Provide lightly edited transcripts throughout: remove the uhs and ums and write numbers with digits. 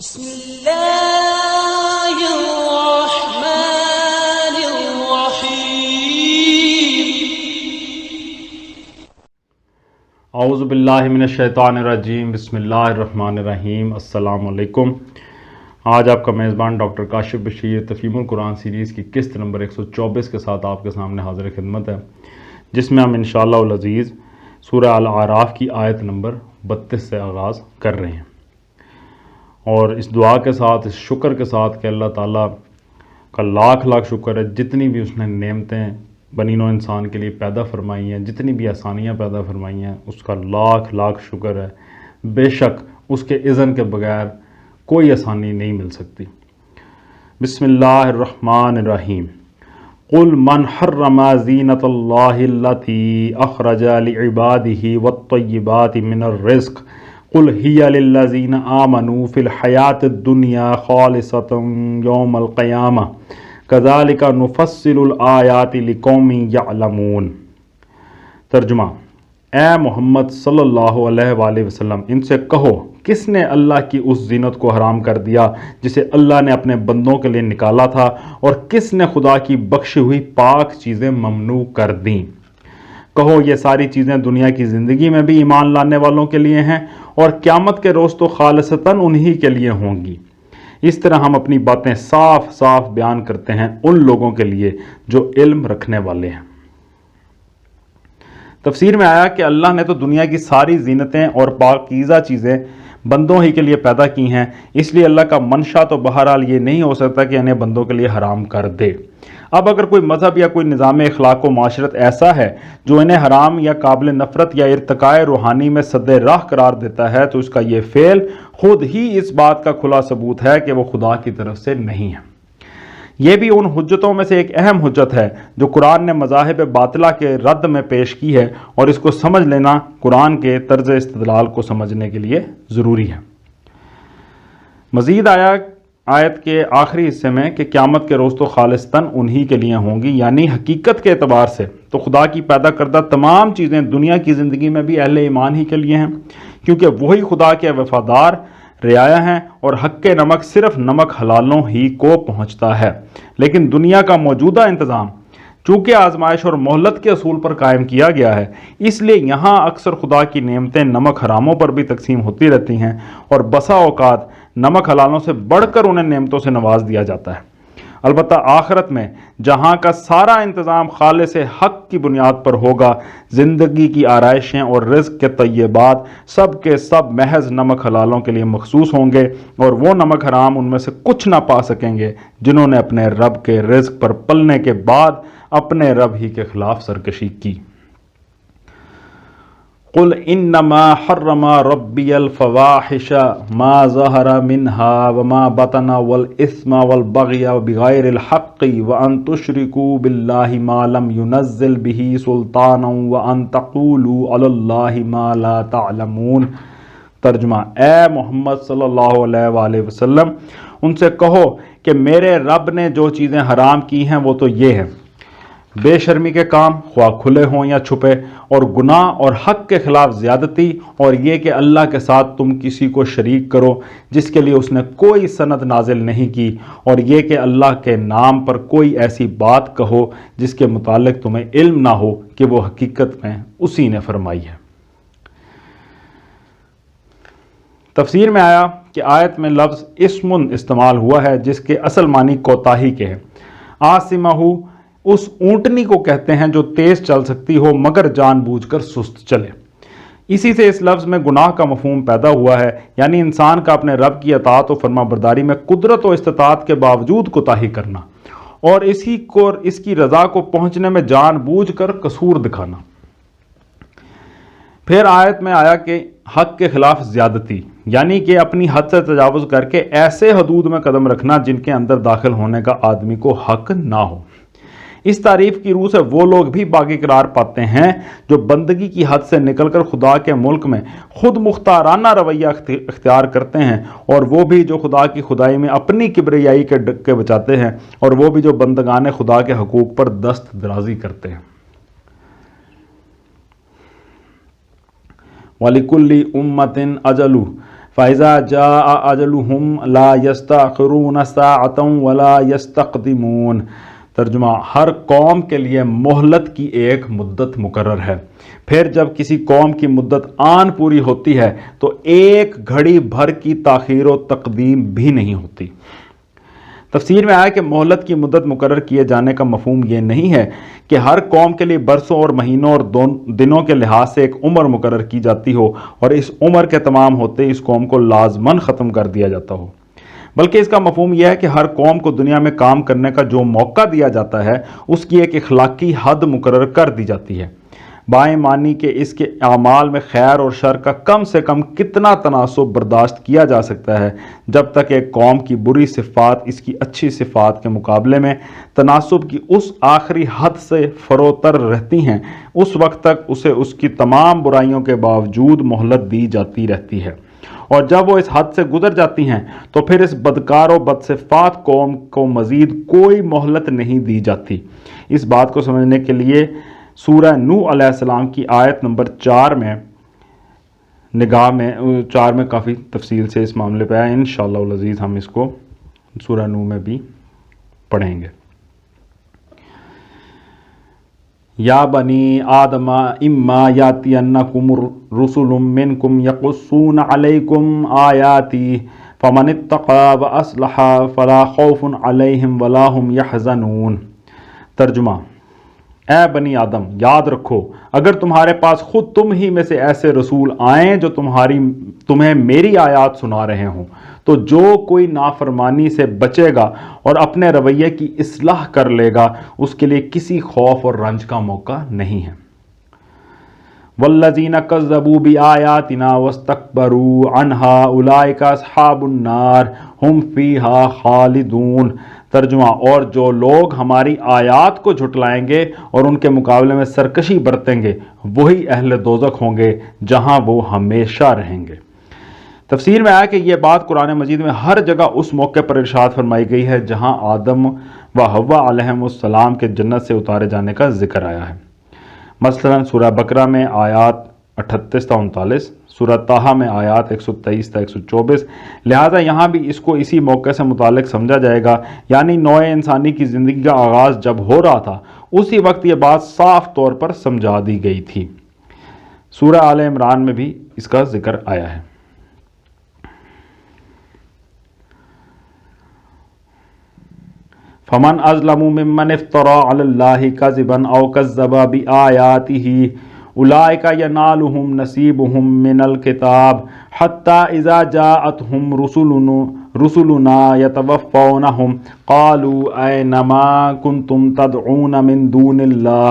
بسم اللہ الرحمن الرحیم اعوذ باللہ من الشیطان الرجیم بسم اللہ الرحمن الرحیم السلام علیکم۔ آج آپ کا میزبان ڈاکٹر کاشف بشیر تفہیم القرآن سیریز کی قسط نمبر 124 کے ساتھ آپ کے سامنے حاضر خدمت ہے، جس میں ہم انشاءاللہ العزیز سورہ الاعراف کی آیت نمبر 32 سے آغاز کر رہے ہیں، اور اس دعا کے ساتھ، اس شکر کے ساتھ کہ اللہ تعالیٰ کا لاکھ لاکھ شکر ہے، جتنی بھی اس نے نعمتیں بنی نوع انسان کے لیے پیدا فرمائی ہیں، جتنی بھی آسانیاں پیدا فرمائی ہیں، اس کا لاکھ لاکھ شکر ہے۔ بے شک اس کے اذن کے بغیر کوئی آسانی نہیں مل سکتی۔ بسم اللہ الرحمن الرحیم۔ قل من حرم زینۃ اللہ التی اخرج لعبادہ والطیبات من الرزق قل ہی للذین آمنوا فی الحیاۃ الدنیا خالصۃ یوم القیامہ کذالک نفصل الآیات لقوم یعلمون۔ ترجمہ: اے محمد صلی اللہ علیہ وآلہ وسلم، ان سے کہو، کس نے اللہ کی اس زینت کو حرام کر دیا جسے اللہ نے اپنے بندوں کے لیے نکالا تھا، اور کس نے خدا کی بخشی ہوئی پاک چیزیں ممنوع کر دیں؟ کہو، یہ ساری چیزیں دنیا کی زندگی میں بھی ایمان لانے والوں کے لیے ہیں، اور قیامت کے روز تو خالصتاً انہی کے لیے ہوں گی۔ اس طرح ہم اپنی باتیں صاف صاف بیان کرتے ہیں ان لوگوں کے لیے جو علم رکھنے والے ہیں۔ تفسیر میں آیا کہ اللہ نے تو دنیا کی ساری زینتیں اور پاکیزہ چیزیں بندوں ہی کے لیے پیدا کی ہیں، اس لیے اللہ کا منشا تو بہرحال یہ نہیں ہو سکتا کہ انہیں بندوں کے لیے حرام کر دے۔ اب اگر کوئی مذہب یا کوئی نظام اخلاق و معاشرت ایسا ہے جو انہیں حرام یا قابل نفرت یا ارتقاء روحانی میں سد راہ قرار دیتا ہے، تو اس کا یہ فعل خود ہی اس بات کا کھلا ثبوت ہے کہ وہ خدا کی طرف سے نہیں ہے۔ یہ بھی ان حجتوں میں سے ایک اہم حجت ہے جو قرآن نے مذاہب باطلہ کے رد میں پیش کی ہے، اور اس کو سمجھ لینا قرآن کے طرز استدلال کو سمجھنے کے لیے ضروری ہے۔ مزید آیت کے آخری حصے میں کہ قیامت کے روز تو خالصتاً انہی کے لیے ہوں گی، یعنی حقیقت کے اعتبار سے تو خدا کی پیدا کردہ تمام چیزیں دنیا کی زندگی میں بھی اہل ایمان ہی کے لیے ہیں، کیونکہ وہی خدا کے وفادار رعایا ہیں، اور حق نمک صرف نمک حلالوں ہی کو پہنچتا ہے۔ لیکن دنیا کا موجودہ انتظام چونکہ آزمائش اور مہلت کے اصول پر قائم کیا گیا ہے، اس لیے یہاں اکثر خدا کی نعمتیں نمک حراموں پر بھی تقسیم ہوتی رہتی ہیں، اور بسا اوقات نمک حلالوں سے بڑھ کر انہیں نعمتوں سے نواز دیا جاتا ہے۔ البتہ آخرت میں جہاں کا سارا انتظام خالص حق کی بنیاد پر ہوگا، زندگی کی آرائشیں اور رزق کے طیبات سب کے سب محض نمک حلالوں کے لیے مخصوص ہوں گے، اور وہ نمک حرام ان میں سے کچھ نہ پا سکیں گے جنہوں نے اپنے رب کے رزق پر پلنے کے بعد اپنے رب ہی کے خلاف سرکشی کی۔ قل انما حرم ربی الفواحش ما ظہر منها وما بطن والاثم والبغی بغیر الحق وان تشرکوا باللہ ما لم ينزل به سلطانا وان تقولوا علی اللہ ما لا تعلمون۔ ترجمہ: اے محمد صلی اللہ علیہ وآلہ وسلم، ان سے کہو کہ میرے رب نے جو چیزیں حرام کی ہیں وہ تو یہ ہیں: بے شرمی کے کام، خواہ کھلے ہوں یا چھپے، اور گناہ اور حق کے خلاف زیادتی، اور یہ کہ اللہ کے ساتھ تم کسی کو شریک کرو جس کے لیے اس نے کوئی سند نازل نہیں کی، اور یہ کہ اللہ کے نام پر کوئی ایسی بات کہو جس کے متعلق تمہیں علم نہ ہو کہ وہ حقیقت میں اسی نے فرمائی ہے۔ تفسیر میں آیا کہ آیت میں لفظ اسمن استعمال ہوا ہے جس کے اصل معنی کوتاہی کے ہیں۔ آسمہ اس اونٹنی کو کہتے ہیں جو تیز چل سکتی ہو مگر جان بوجھ کر سست چلے۔ اسی سے اس لفظ میں گناہ کا مفہوم پیدا ہوا ہے، یعنی انسان کا اپنے رب کی اطاعت و فرما برداری میں قدرت و استطاعت کے باوجود کوتاہی کرنا، اور اس کی رضا کو پہنچنے میں جان بوجھ کر قصور دکھانا۔ پھر آیت میں آیا کہ حق کے خلاف زیادتی، یعنی کہ اپنی حد سے تجاوز کر کے ایسے حدود میں قدم رکھنا جن کے اندر داخل ہونے کا آدمی کو حق نہ ہو۔ اس تعریف کی روح سے وہ لوگ بھی باغی قرار پاتے ہیں جو بندگی کی حد سے نکل کر خدا کے ملک میں خود مختارانہ رویہ اختیار کرتے ہیں، اور وہ بھی جو خدا کی خدائی میں اپنی کبریائی کے ڈکے بچاتے ہیں، اور وہ بھی جو بندگان خدا کے حقوق پر دست درازی کرتے ہیں۔ وَلِكُلِّ أُمَّةٍ أَجَلٌ فَإِذَا جَاءَ أَجَلُهُمْ لَا يَسْتَأْخِرُونَ سَاعَةً وَلَا يَسْتَقْدِمُونَ۔ ترجمہ، ہر قوم کے لیے مہلت کی ایک مدت مقرر ہے، پھر جب کسی قوم کی مدت آن پوری ہوتی ہے تو ایک گھڑی بھر کی تاخیر و تقدیم بھی نہیں ہوتی۔ تفسیر میں آیا کہ مہلت کی مدت مقرر کیے جانے کا مفہوم یہ نہیں ہے کہ ہر قوم کے لیے برسوں اور مہینوں اور دنوں کے لحاظ سے ایک عمر مقرر کی جاتی ہو اور اس عمر کے تمام ہوتے اس قوم کو لازماً ختم کر دیا جاتا ہو، بلکہ اس کا مفہوم یہ ہے کہ ہر قوم کو دنیا میں کام کرنے کا جو موقع دیا جاتا ہے اس کی ایک اخلاقی حد مقرر کر دی جاتی ہے، بائیں معنی کہ اس کے اعمال میں خیر اور شر کا کم سے کم کتنا تناسب برداشت کیا جا سکتا ہے۔ جب تک ایک قوم کی بری صفات اس کی اچھی صفات کے مقابلے میں تناسب کی اس آخری حد سے فروتر رہتی ہیں، اس وقت تک اسے اس کی تمام برائیوں کے باوجود مہلت دی جاتی رہتی ہے، اور جب وہ اس حد سے گزر جاتی ہیں تو پھر اس بدکار و بدصفات قوم کو مزید کوئی مہلت نہیں دی جاتی۔ اس بات کو سمجھنے کے لیے سورہ نوح علیہ السلام کی آیت نمبر 4 میں کافی تفصیل سے اس معاملے پہ آیا۔ انشاءاللہ العزیز ہم اس کو سورہ نوح میں بھی پڑھیں گے۔ یا بنی آدم اما یاتینکم رسل منکم یقصون علیکم آیاتی فمن اتقی واصلح فلا خوف علیہم ولا هم یحزنون۔ ترجمہ، اے بنی آدم، یاد رکھو اگر تمہارے پاس خود تم ہی میں سے ایسے رسول آئیں جو تمہیں میری آیات سنا رہے ہوں تو جو کوئی نافرمانی سے بچے گا اور اپنے رویے کی اصلاح کر لے گا اس کے لیے کسی خوف اور رنج کا موقع نہیں ہے۔ والذین کذبوا بآیاتنا واستکبروا عنہا اولئک اصحاب النار ہم فیہا خالدون۔ ترجمہ، اور جو لوگ ہماری آیات کو جھٹلائیں گے اور ان کے مقابلے میں سرکشی برتیں گے وہی اہل دوزخ ہوں گے جہاں وہ ہمیشہ رہیں گے۔ تفسیر میں آیا کہ یہ بات قرآن مجید میں ہر جگہ اس موقع پر ارشاد فرمائی گئی ہے جہاں آدم و حوا علیہم السلام کے جنت سے اتارے جانے کا ذکر آیا ہے، مثلا سورہ بقرہ میں آیات 38 تا 39، سورہ طٰہٰ میں آیات 123 تا 124۔ لہٰذا یہاں بھی اس کو اسی موقع سے متعلق سمجھا جائے گا، یعنی نوع انسانی کی زندگی کا آغاز جب ہو رہا تھا اسی وقت یہ بات صاف طور پر سمجھا دی گئی تھی۔ سورہ آل عمران میں بھی اس کا ذکر آیا ہے۔ فمن اظلم ممن افترى على الله كذبا او كذب بآياته اولئک ینالهم نصیبهم من الکتاب حتی اذا جاءتهم رسلنا یتوفونهم قالوا این ما کنتم تدعون من دون اللہ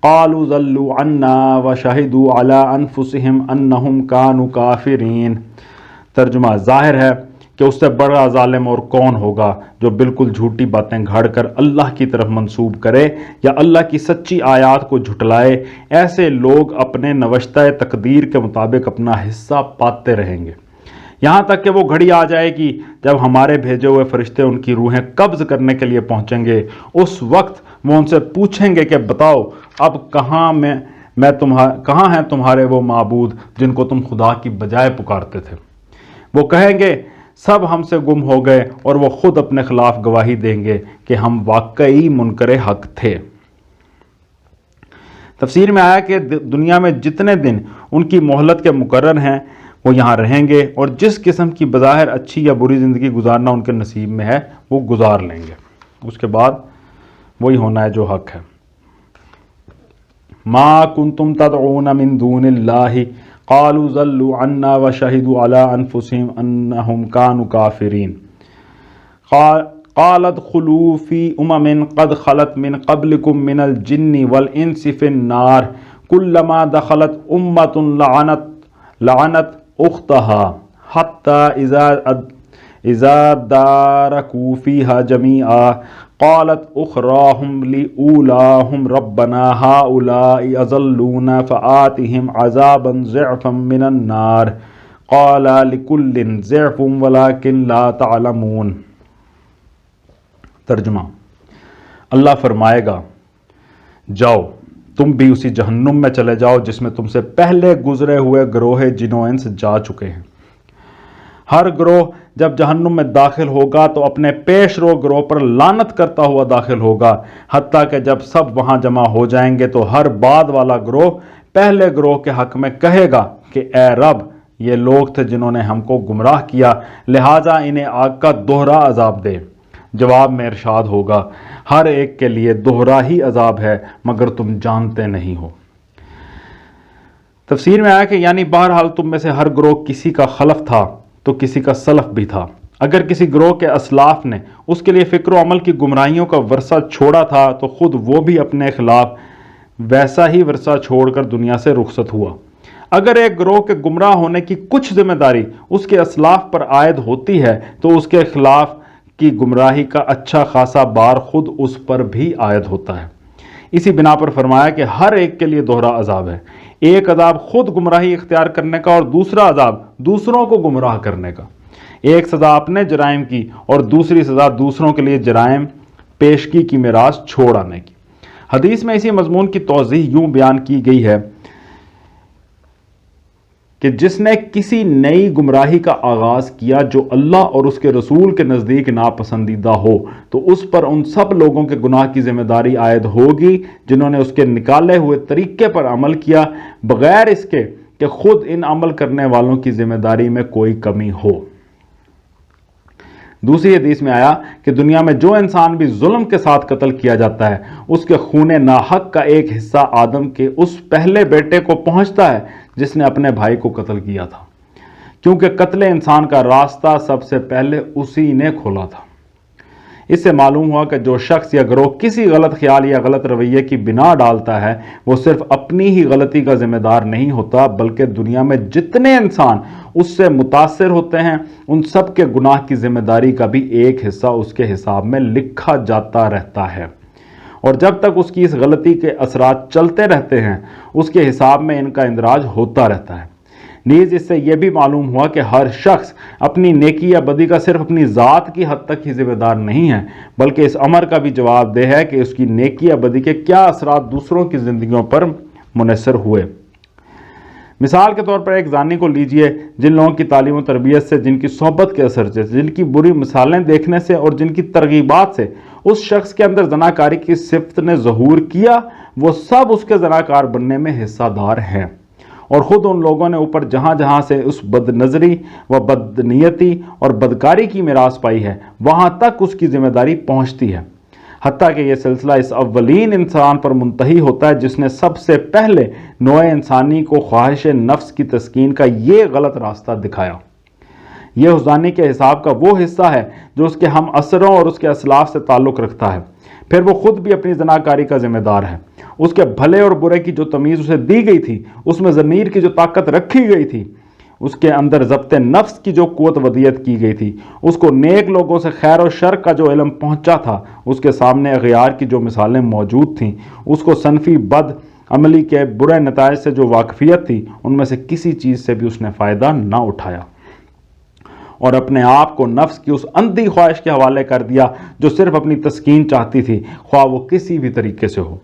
قالوا ضلوا عنا وشہدوا علی انفسهم انہم کانوا کافرین۔ ترجمہ، ظاہر ہے کہ اس سے بڑا ظالم اور کون ہوگا جو بالکل جھوٹی باتیں گھڑ کر اللہ کی طرف منسوب کرے یا اللہ کی سچی آیات کو جھٹلائے۔ ایسے لوگ اپنے نوشتہ تقدیر کے مطابق اپنا حصہ پاتے رہیں گے، یہاں تک کہ وہ گھڑی آ جائے گی جب ہمارے بھیجے ہوئے فرشتے ان کی روحیں قبض کرنے کے لیے پہنچیں گے۔ اس وقت وہ ان سے پوچھیں گے کہ بتاؤ اب کہاں ہیں تمہارے وہ معبود جن کو تم خدا کی بجائے پکارتے تھے؟ وہ کہیں گے سب ہم سے گم ہو گئے، اور وہ خود اپنے خلاف گواہی دیں گے کہ ہم واقعی منکر حق تھے۔ تفسیر میں آیا کہ دنیا میں جتنے دن ان کی مہلت کے مقرر ہیں وہ یہاں رہیں گے، اور جس قسم کی بظاہر اچھی یا بری زندگی گزارنا ان کے نصیب میں ہے وہ گزار لیں گے، اس کے بعد وہی ہونا ہے جو حق ہے۔ ما کنتم تدعون من دون اللہ قالوا ضلوا عنا وشهدوا على انفسهم انهم كانوا كافرين قال ادخلوا في قد خلت من قبلكم من الجن والانس في النار كلما دخلت لعنت اختها حتى اذا داركوا فيها جميعا قالت اخراهم لأولاهم ربنا هؤلاء اضلونا فآتهم عذابا ضعفا من النار قال لكل ضعف ولكن لا تعلمون۔ ترجمہ، اللہ فرمائے گا جاؤ تم بھی اسی جہنم میں چلے جاؤ جس میں تم سے پہلے گزرے ہوئے گروہ جن و انس جا چکے ہیں۔ ہر گروہ جب جہنم میں داخل ہوگا تو اپنے پیش رو گروہ پر لعنت کرتا ہوا داخل ہوگا، حتیٰ کہ جب سب وہاں جمع ہو جائیں گے تو ہر بعد والا گروہ پہلے گروہ کے حق میں کہے گا کہ اے رب، یہ لوگ تھے جنہوں نے ہم کو گمراہ کیا، لہٰذا انہیں آگ کا دوہرا عذاب دے۔ جواب میں ارشاد ہوگا، ہر ایک کے لیے دوہرا ہی عذاب ہے مگر تم جانتے نہیں ہو۔ تفسیر میں آیا کہ یعنی بہرحال تم میں سے ہر گروہ کسی کا خلف تھا تو کسی کا سلف بھی تھا۔ اگر کسی گروہ کے اسلاف نے اس کے لیے فکر و عمل کی گمراہیوں کا ورثہ چھوڑا تھا تو خود وہ بھی اپنے خلاف ویسا ہی ورثہ چھوڑ کر دنیا سے رخصت ہوا۔ اگر ایک گروہ کے گمراہ ہونے کی کچھ ذمہ داری اس کے اسلاف پر عائد ہوتی ہے تو اس کے خلاف کی گمراہی کا اچھا خاصا بار خود اس پر بھی عائد ہوتا ہے۔ اسی بنا پر فرمایا کہ ہر ایک کے لیے دوہرا عذاب ہے، ایک عذاب خود گمراہی اختیار کرنے کا اور دوسرا عذاب دوسروں کو گمراہ کرنے کا، ایک سزا اپنے جرائم کی اور دوسری سزا دوسروں کے لیے جرائم پیشگی کی میراث چھوڑ آنے کی۔ حدیث میں اسی مضمون کی توضیح یوں بیان کی گئی ہے کہ جس نے کسی نئی گمراہی کا آغاز کیا جو اللہ اور اس کے رسول کے نزدیک ناپسندیدہ ہو تو اس پر ان سب لوگوں کے گناہ کی ذمہ داری عائد ہوگی جنہوں نے اس کے نکالے ہوئے طریقے پر عمل کیا، بغیر اس کے کہ خود ان عمل کرنے والوں کی ذمہ داری میں کوئی کمی ہو۔ دوسری حدیث میں آیا کہ دنیا میں جو انسان بھی ظلم کے ساتھ قتل کیا جاتا ہے اس کے خون ناحق کا ایک حصہ آدم کے اس پہلے بیٹے کو پہنچتا ہے جس نے اپنے بھائی کو قتل کیا تھا، کیونکہ قتل انسان کا راستہ سب سے پہلے اسی نے کھولا تھا۔ اس سے معلوم ہوا کہ جو شخص یا گروہ کسی غلط خیال یا غلط رویے کی بنا ڈالتا ہے وہ صرف اپنی ہی غلطی کا ذمہ دار نہیں ہوتا بلکہ دنیا میں جتنے انسان اس سے متاثر ہوتے ہیں ان سب کے گناہ کی ذمہ داری کا بھی ایک حصہ اس کے حساب میں لکھا جاتا رہتا ہے، اور جب تک اس کی اس غلطی کے اثرات چلتے رہتے ہیں اس کے حساب میں ان کا اندراج ہوتا رہتا ہے۔ نیز اس سے یہ بھی معلوم ہوا کہ ہر شخص اپنی نیکی یا بدی کا صرف اپنی ذات کی حد تک ہی ذمہ دار نہیں ہے بلکہ اس امر کا بھی جواب دہ ہے کہ اس کی نیکی یا بدی کے کیا اثرات دوسروں کی زندگیوں پر منحصر ہوئے۔ مثال کے طور پر ایک زانی کو لیجئے، جن لوگوں کی تعلیم و تربیت سے، جن کی صحبت کے اثر سے، جن کی بری مثالیں دیکھنے سے اور جن کی ترغیبات سے اس شخص کے اندر زناکاری کی صفت نے ظہور کیا، وہ سب اس کے زناکار بننے میں حصہ دار ہیں، اور خود ان لوگوں نے اوپر جہاں جہاں سے اس بد نظری و بدنیتی اور بدکاری کی میراث پائی ہے وہاں تک اس کی ذمہ داری پہنچتی ہے، حتیٰ کہ یہ سلسلہ اس اولین انسان پر منتہی ہوتا ہے جس نے سب سے پہلے نوع انسانی کو خواہش نفس کی تسکین کا یہ غلط راستہ دکھایا۔ یہ حضانی کے حساب کا وہ حصہ ہے جو اس کے ہم اثروں اور اس کے اسلاف سے تعلق رکھتا ہے، پھر وہ خود بھی اپنی زناکاری کا ذمہ دار ہے۔ اس کے بھلے اور برے کی جو تمیز اسے دی گئی تھی، اس میں ضمیر کی جو طاقت رکھی گئی تھی، اس کے اندر ضبط نفس کی جو قوت ودیت کی گئی تھی، اس کو نیک لوگوں سے خیر و شر کا جو علم پہنچا تھا، اس کے سامنے اغیار کی جو مثالیں موجود تھیں، اس کو صنفی بد عملی کے برے نتائج سے جو واقفیت تھی، ان میں سے کسی چیز سے بھی اس نے فائدہ نہ اٹھایا اور اپنے آپ کو نفس کی اس اندھی خواہش کے حوالے کر دیا جو صرف اپنی تسکین چاہتی تھی، خواہ وہ کسی بھی طریقے سے ہو۔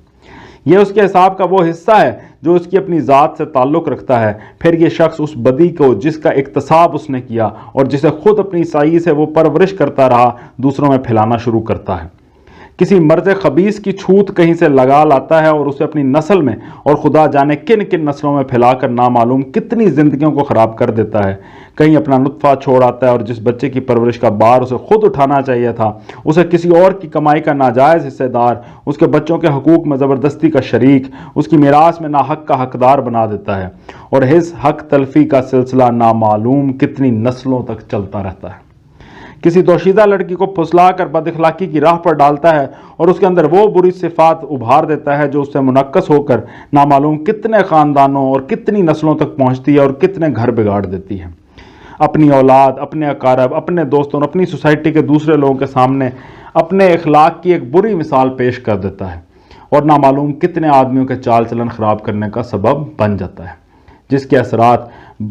یہ اس کے حساب کا وہ حصہ ہے جو اس کی اپنی ذات سے تعلق رکھتا ہے۔ پھر یہ شخص اس بدی کو جس کا اکتساب اس نے کیا اور جسے خود اپنی سعی سے وہ پرورش کرتا رہا دوسروں میں پھیلانا شروع کرتا ہے۔ کسی مرض خبیث کی چھوت کہیں سے لگا لاتا ہے اور اسے اپنی نسل میں اور خدا جانے کن کن نسلوں میں پھیلا کر نامعلوم کتنی زندگیوں کو خراب کر دیتا ہے۔ کہیں اپنا نطفہ چھوڑ آتا ہے اور جس بچے کی پرورش کا بار اسے خود اٹھانا چاہیے تھا اسے کسی اور کی کمائی کا ناجائز حصے دار، اس کے بچوں کے حقوق میں زبردستی کا شریک، اس کی میراث میں ناحق کا حقدار بنا دیتا ہے، اور اس حق تلفی کا سلسلہ نامعلوم کتنی نسلوں تک چلتا رہتا ہے۔ کسی دوشیزہ لڑکی کو پھسلا کر بد اخلاقی کی راہ پر ڈالتا ہے اور اس کے اندر وہ بری صفات ابھار دیتا ہے جو اس سے منعکس ہو کر نامعلوم کتنے خاندانوں اور کتنی نسلوں تک پہنچتی ہے اور کتنے گھر بگاڑ دیتی ہے۔ اپنی اولاد، اپنے اقارب، اپنے دوستوں اور اپنی سوسائٹی کے دوسرے لوگوں کے سامنے اپنے اخلاق کی ایک بری مثال پیش کر دیتا ہے اور نامعلوم کتنے آدمیوں کے چال چلن خراب کرنے کا سبب بن جاتا ہے، جس کے اثرات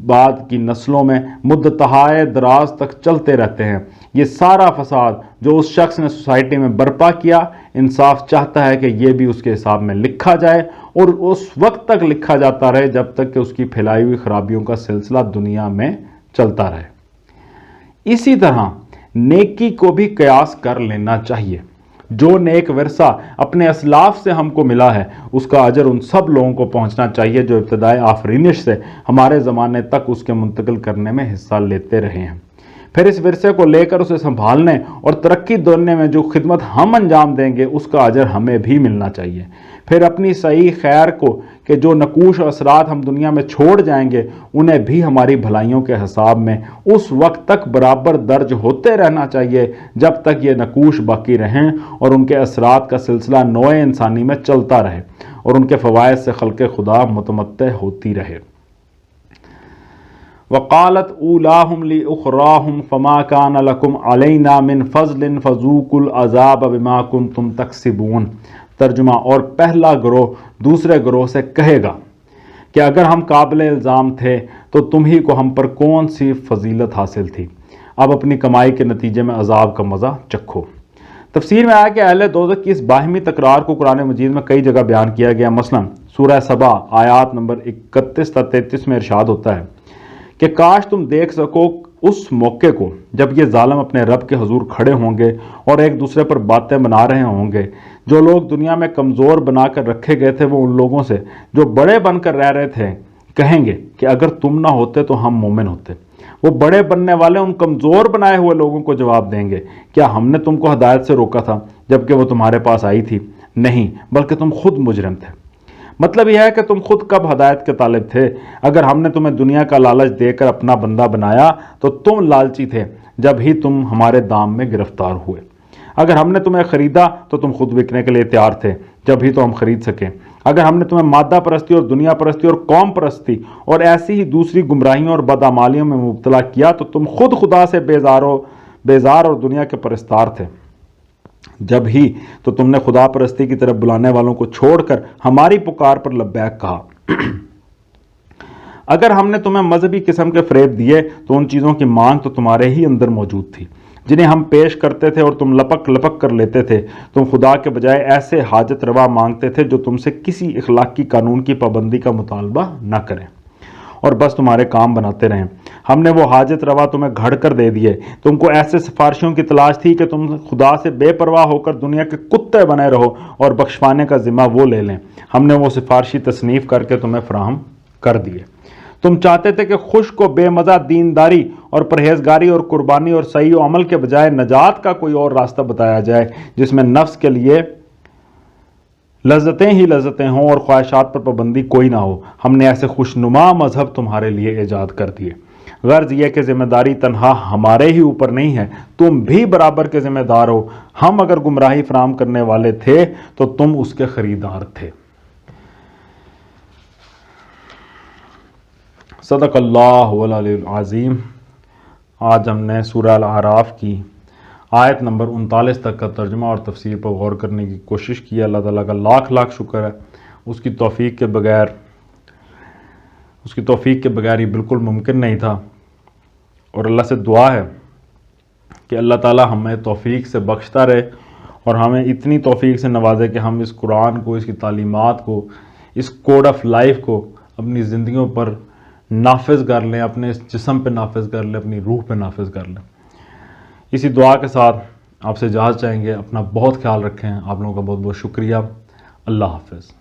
بعد کی نسلوں میں مدتہائے دراز تک چلتے رہتے ہیں۔ یہ سارا فساد جو اس شخص نے سوسائٹی میں برپا کیا، انصاف چاہتا ہے کہ یہ بھی اس کے حساب میں لکھا جائے اور اس وقت تک لکھا جاتا رہے جب تک کہ اس کی پھیلائی ہوئی خرابیوں کا سلسلہ دنیا میں چلتا رہے۔ اسی طرح نیکی کو بھی قیاس کر لینا چاہیے۔ جو نیک ورثہ اپنے اسلاف سے ہم کو ملا ہے اس کا اجر ان سب لوگوں کو پہنچنا چاہیے جو ابتدائے آفرینش سے ہمارے زمانے تک اس کے منتقل کرنے میں حصہ لیتے رہے ہیں۔ پھر اس ورثے کو لے کر اسے سنبھالنے اور ترقی دینے میں جو خدمت ہم انجام دیں گے اس کا اجر ہمیں بھی ملنا چاہیے۔ پھر اپنی صحیح خیر کو کہ جو نقوش و اثرات ہم دنیا میں چھوڑ جائیں گے انہیں بھی ہماری بھلائیوں کے حساب میں اس وقت تک برابر درج ہوتے رہنا چاہیے جب تک یہ نقوش باقی رہیں اور ان کے اثرات کا سلسلہ نوع انسانی میں چلتا رہے اور ان کے فوائد سے خلق خدا متمتع ہوتی رہے۔ وقالت اولاہم لاخراہم فما کان لکم علینا من فضل فذوقوا العذاب بما کنتم تکسبون۔ ترجمہ، اور پہلا گروہ دوسرے گروہ سے کہے گا کہ اگر ہم قابل الزام تھے تو تم ہی کو ہم پر کون سی فضیلت حاصل تھی، اب اپنی کمائی کے نتیجے میں عذاب کا مزہ چکھو۔ تفسیر میں آیا کہ اہل دوزخ کی اس باہمی تکرار کو قرآن مجید میں کئی جگہ بیان کیا گیا۔ مثلا سورہ سبا آیات نمبر 31 تا 33 میں ارشاد ہوتا ہے کہ کاش تم دیکھ سکو اس موقع کو جب یہ ظالم اپنے رب کے حضور کھڑے ہوں گے اور ایک دوسرے پر باتیں بنا رہے ہوں گے۔ جو لوگ دنیا میں کمزور بنا کر رکھے گئے تھے وہ ان لوگوں سے جو بڑے بن کر رہ رہے تھے کہیں گے کہ اگر تم نہ ہوتے تو ہم مومن ہوتے۔ وہ بڑے بننے والے ان کمزور بنائے ہوئے لوگوں کو جواب دیں گے، کیا ہم نے تم کو ہدایت سے روکا تھا جبکہ وہ تمہارے پاس آئی تھی؟ نہیں، بلکہ تم خود مجرم تھے۔ مطلب یہ ہے کہ تم خود کب ہدایت کے طالب تھے؟ اگر ہم نے تمہیں دنیا کا لالچ دے کر اپنا بندہ بنایا تو تم لالچی تھے جب ہی تم ہمارے دام میں گرفتار ہوئے۔ اگر ہم نے تمہیں خریدا تو تم خود بکنے کے لیے تیار تھے جب ہی تو ہم خرید سکیں۔ اگر ہم نے تمہیں مادہ پرستی اور دنیا پرستی اور قوم پرستی اور ایسی ہی دوسری گمراہیوں اور بدعمالیوں میں مبتلا کیا تو تم خود خدا سے بیزار اور دنیا کے پرستار تھے جب ہی تو تم نے خدا پرستی کی طرف بلانے والوں کو چھوڑ کر ہماری پکار پر لبیک کہا۔ اگر ہم نے تمہیں مذہبی قسم کے فریب دیے تو ان چیزوں کی مانگ تو تمہارے ہی اندر موجود تھی جنہیں ہم پیش کرتے تھے اور تم لپک لپک کر لیتے تھے۔ تم خدا کے بجائے ایسے حاجت روا مانگتے تھے جو تم سے کسی اخلاقی قانون کی پابندی کا مطالبہ نہ کریں اور بس تمہارے کام بناتے رہیں۔ ہم نے وہ حاجت روا تمہیں گھڑ کر دے دیے۔ تم کو ایسے سفارشوں کی تلاش تھی کہ تم خدا سے بے پرواہ ہو کر دنیا کے کتے بنے رہو اور بخشوانے کا ذمہ وہ لے لیں۔ ہم نے وہ سفارشی تصنیف کر کے تمہیں فراہم کر دیے۔ تم چاہتے تھے کہ خشک و بے مزہ دینداری اور پرہیزگاری اور قربانی اور صحیح و عمل کے بجائے نجات کا کوئی اور راستہ بتایا جائے جس میں نفس کے لیے لذتیں ہی لذتیں ہوں اور خواہشات پر پابندی کوئی نہ ہو۔ ہم نے ایسے خوشنما مذہب تمہارے لیے ایجاد کر دیے۔ غرض یہ کہ ذمہ داری تنہا ہمارے ہی اوپر نہیں ہے، تم بھی برابر کے ذمہ دار ہو۔ ہم اگر گمراہی فراہم کرنے والے تھے تو تم اس کے خریدار تھے۔ صدق اللہ العلی العظیم۔ آج ہم نے سورہ الاعراف کی آیت نمبر 39 تک کا ترجمہ اور تفسیر پر غور کرنے کی کوشش کی۔ اللہ تعالیٰ کا لاکھ لاکھ شکر ہے، اس کی توفیق کے بغیر یہ بالکل ممکن نہیں تھا، اور اللہ سے دعا ہے کہ اللہ تعالیٰ ہمیں توفیق سے بخشتا رہے اور ہمیں اتنی توفیق سے نوازے کہ ہم اس قرآن کو، اس کی تعلیمات کو، اس کوڈ آف لائف کو اپنی زندگیوں پر نافذ کر لیں، اپنے اس جسم پہ نافذ کر لیں، اپنی روح پہ نافذ کر لیں۔ اسی دعا کے ساتھ آپ سے اجازت چاہیں گے۔ اپنا بہت خیال رکھیں۔ آپ لوگوں کا بہت بہت شکریہ۔ اللہ حافظ۔